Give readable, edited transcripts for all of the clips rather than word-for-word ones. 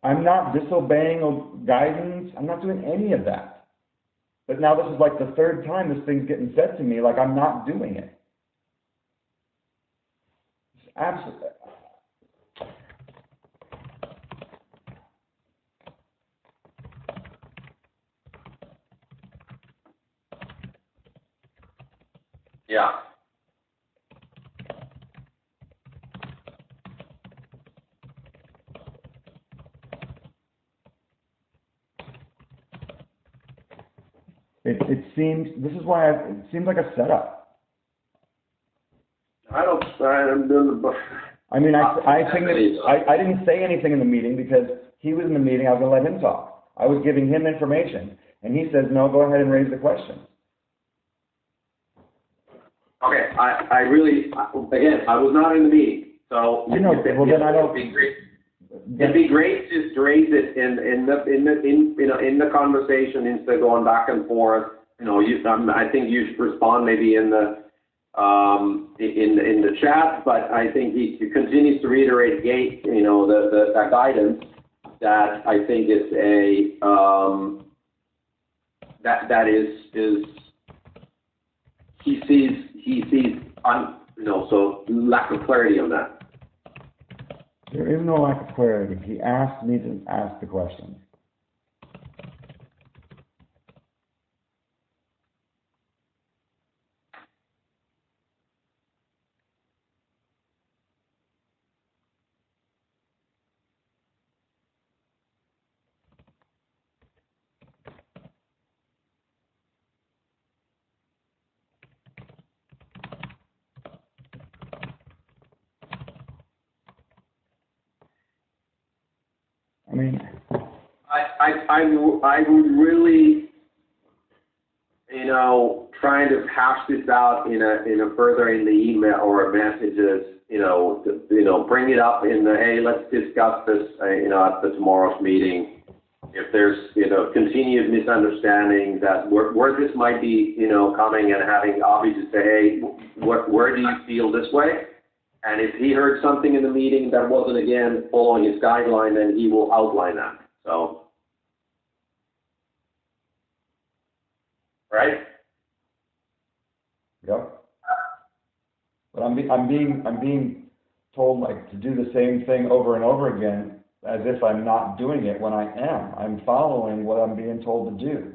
I'm not disobeying guidance. I'm not doing any of that. But now this is like the third time this thing's getting said to me, like I'm not doing it. It's absolutely. Yeah. It seems, this is why it seems like a setup. I mean, I think that I didn't say anything in the meeting because he was in the meeting. I was going to let him talk. I was giving him information, and he says, no, go ahead and raise the question. Okay, I really, again, I was not in the meeting, so you know, well, then I don't. It'd be great just to raise it in the conversation instead of going back and forth. You know, I think you should respond maybe in the chat, but I think he continues to reiterate that guidance that I think is that is he sees so lack of clarity on that. There is no lack of clarity. He asked me to ask the question. I mean, I would really, trying to hash this out in a further in the email or messages, bring it up in the, hey, let's discuss this, at the tomorrow's meeting. If there's, continued misunderstanding that where this might be, coming and having obviously say, hey, where do you feel this way? And if he heard something in the meeting that wasn't, again, following his guideline, then he will outline that. So, right? Yep. But I'm being told like to do the same thing over and over again as if I'm not doing it when I am. I'm following what I'm being told to do.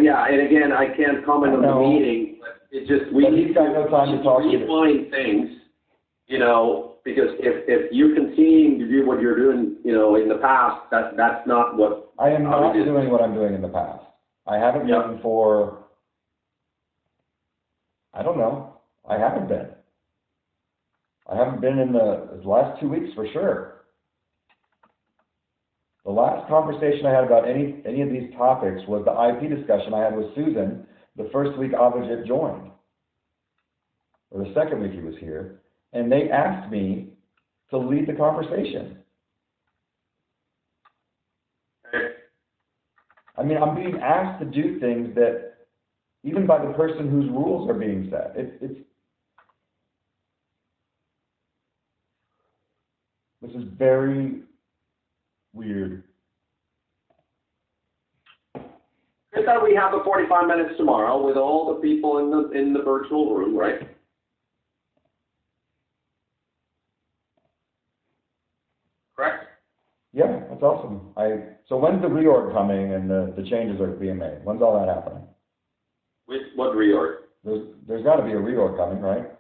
Yeah, and again, I can't comment on the meeting. It's just he's got no time to talk to you. Redefine things, because if you're continuing to do what you're doing, in the past, that's not what I am not doing what I'm doing in the past. I haven't been for, I don't know. I haven't been. I haven't been in the last 2 weeks for sure. The last conversation I had about any of these topics was the IP discussion I had with Susan the first week Avijit joined, or the second week he was here, and they asked me to lead the conversation. I mean, I'm being asked to do things that, even by the person whose rules are being set, this is very weird. Just that we have the 45 minutes tomorrow with all the people in the virtual room, right? Correct? Yeah, that's awesome. So when's the reorg coming and the changes are being made? When's all that happening? What reorg? There's got to be a reorg coming, right?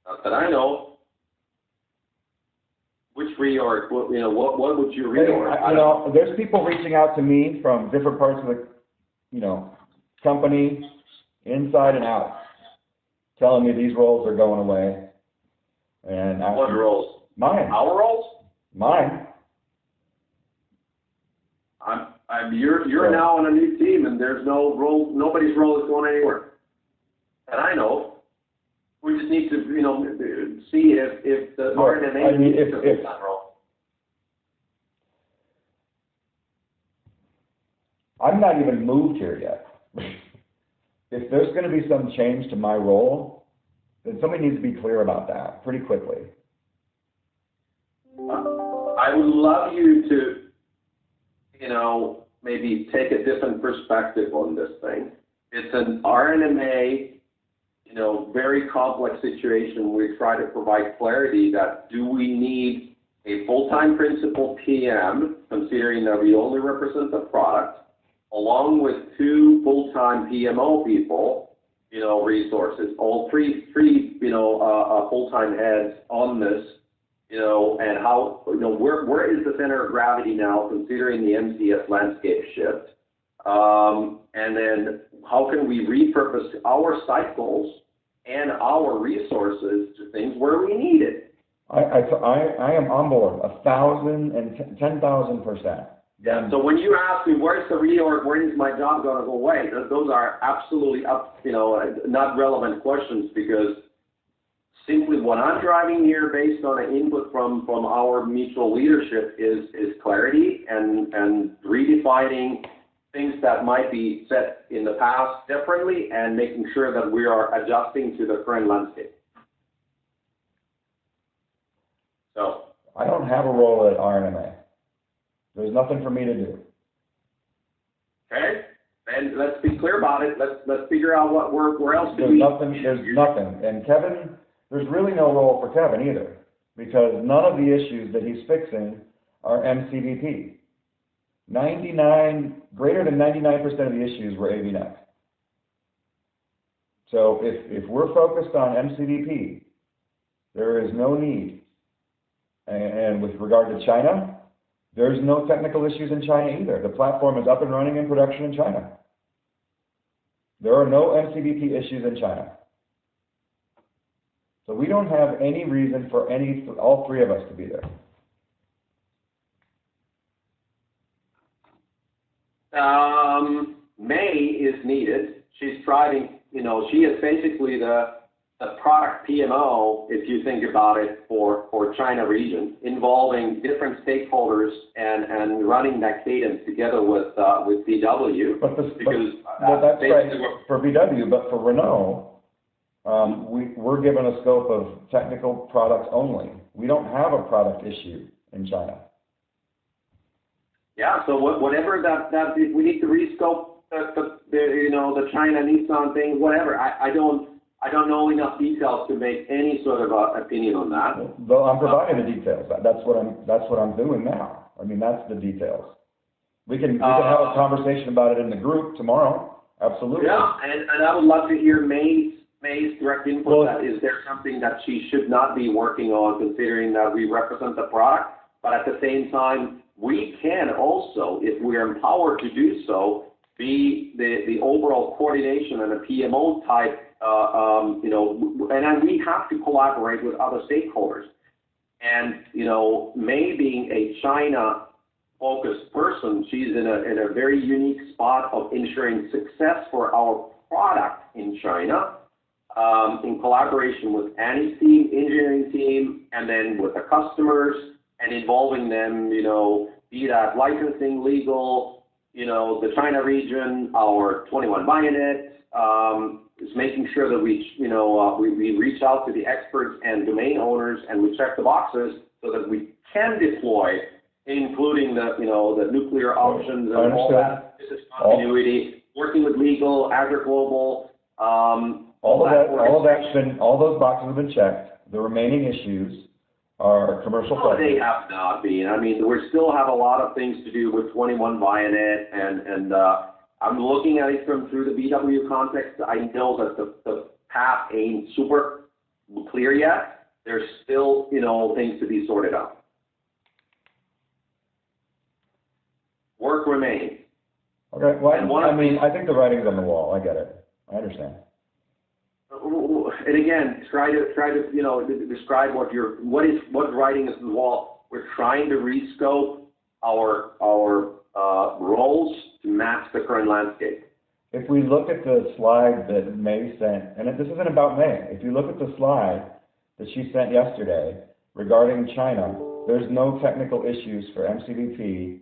Not that I know. Which reorg? What would you reorg? There's people reaching out to me from different parts of the, company, inside and out, telling me these roles are going away. And what roles? Mine. Our roles? Mine. You're now on a new team, and there's no role. Nobody's role is going anywhere. And I know. We just need to, see if the RNA took that role. I'm not even moved here yet. If there's going to be some change to my role, then somebody needs to be clear about that pretty quickly. I would love you to, maybe take a different perspective on this thing. It's an RNMA, very complex situation. We try to provide clarity that do we need a full-time principal PM, considering that we only represent the product, along with 2 full-time PMO people, resources, all three full-time heads on this, and how, where is the center of gravity now, considering the MCS landscape shift? And then how can we repurpose our cycles and our resources to things where we need it? I am on board 1,000 and 10,000%. Yeah. So when you ask me where's the reorg, where is my job going to go away? Those are absolutely not relevant questions, because simply what I'm driving here, based on an input from our mutual leadership, is clarity and redefining things that might be set in the past differently, and making sure that we are adjusting to the current landscape. So I don't have a role at RNMA. There's nothing for me to do. Okay, and let's be clear about it. Let's figure out where else There's nothing. And Kevin, there's really no role for Kevin either, because none of the issues that he's fixing are MCVP. Greater than 99% of the issues were AVNet. So if we're focused on MCVP, there is no need. And with regard to China, there's no technical issues in China either. The platform is up and running in production in China. There are no MCVP issues in China. So we don't have any reason for all 3 of us to be there. May is needed. She's driving, she is basically the product PMO, if you think about it, for China region, involving different stakeholders and running that cadence together with VW. But that's right for VW, but for Renault, we're given a scope of technical products only. We don't have a product issue in China. Yeah, so whatever that if we need to rescope the China Nissan thing, whatever. I don't know enough details to make any sort of opinion on that. Well, I'm providing the details. That's what I'm doing now. I mean, that's the details. We can have a conversation about it in the group tomorrow. Absolutely. Yeah, and I would love to hear May's direct input. Well, is there something that she should not be working on, considering that we represent the product, but at the same time, we can also, if we are empowered to do so, be the overall coordination and a PMO type, and then we have to collaborate with other stakeholders. And, May being a China-focused person, she's in a very unique spot of ensuring success for our product in China, in collaboration with Annie's team, engineering team, and then with the customers, and involving them, be that licensing, legal, the China region, our 21 Bayonet, is making sure that we reach out to the experts and domain owners, and we check the boxes so that we can deploy, including the nuclear options and all that business continuity, working with legal, AgriGlobal, all those boxes have been checked. The remaining issues are commercial. Oh, they have not been. I mean, we still have a lot of things to do with 21 Bayonet, and I'm looking at it through the VW context. I know that the path ain't super clear yet. There's still, things to be sorted out. Work remains. Okay, well, I think the writing's on the wall. I get it. I understand. And again, try to describe what writing is on the wall. We're trying to rescope our roles to match the current landscape. If we look at the slide that May sent, and this isn't about May, if you look at the slide that she sent yesterday regarding China, there's no technical issues for MCVP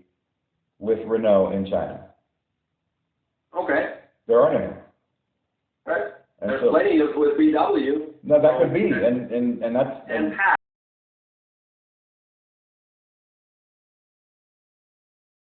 with Renault in China. Okay. There aren't any. Right. There's plenty with VW. No, that could be, and that's. And Pat.